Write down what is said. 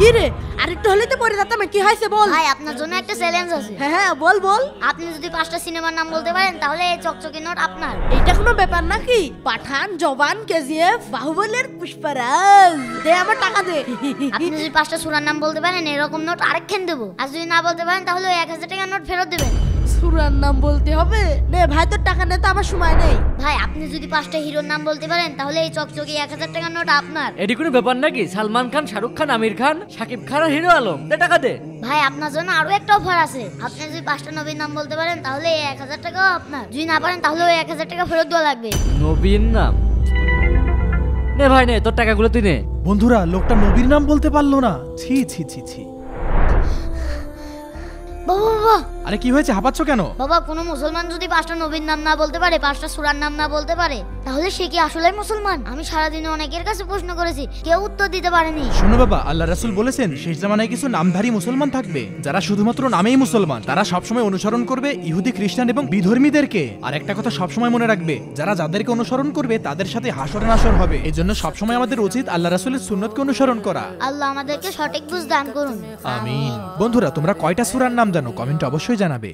কি রে আরেকটু হলে তো পড়ে যেতাম কি হয়েছে বল ভাই আপনার জন্য একটা চ্যালেঞ্জ আছে হ্যাঁ হ্যাঁ বল বল আপনি যদি 5টা সিনেমার নাম বলতে পারেন তাহলে এই চকচকে নোট আপনার এইটা কোনো ব্যাপার নাকি পাঠান জবান কেজিএফ বাহুবলের পুষ্পারাজ দে আমার টাকা দে আপনি যদি 5টা সূরার নাম বলতে পারেন এরকম নোট আরেকখান দেবো আর যদি না বলতে পারেন তাহলে ওই 1000 টাকার নোট ফেরত দেবেন সূরার নাম বলতে হবে নে ভাই তোর টাকা নে তো আমার সময় নেই ভাই আপনি যদি 5টা হিরোর নাম বলতে পারেন তাহলে এই চকচকে 1000 টাকার নোট আপনার এটি কোনো ব্যাপার নাকি সালমান খান শাহরুখ খান আমির খান শাকিব খান আর হিরো আলম দে টাকা দে ভাই আপনার জন্য আরো একটা অফার আছে আপনি যদি 5টা নবীর নাম বলতে পারেন তাহলে এই 1000 টাকাও আপনার যদি না পারেন তাহলে ওই 1000 টাকা ফেরত দেওয়া লাগবে নবীন নাম নে ভাই নে তোর টাকাগুলো তুই নে বন্ধুরা লোকটা নবীর নাম বলতে পারলো না ছি ছি ছি ছি বাবা বাবা আরে কি হয়েছে হাঁপাচ্ছ কেন বাবা কোনো মুসলমান যদি 5টা নবীর নাম না বলতে পারে 5টা সূরার নাম না বলতে পারে তাহলে সে কি আসলেই মুসলমান আমি সারাদিনে অনেকের কাছে প্রশ্ন করেছি কেউ উত্তর দিতে পারেনি শোনো বাবা আল্লাহ রাসূল বলেছেন শেষ জামানায় কিছু নামধারী মুসলমান থাকবে যারা শুধুমাত্র নামেই মুসলমান তারা সবসময় অনুসরণ করবে ইহুদি খ্রিস্টান এবং বিধর্মীদেরকে আর একটা কথা সবসময় মনে রাখবে যারা যাদেরকে অনুসরণ করবে তাদের সাথে হাসরে নাসর হবে এজন্য সবসময় আমাদের উচিত আল্লাহ রাসূলের সুন্নতকে অনুসরণ করা আল্লাহ আমাদেরকে সঠিক বুঝ দান করুন আমিন বন্ধুরা তোমরা কয়টা সূরার নাম জানো কমেন্টে অবশ্যই জানাবে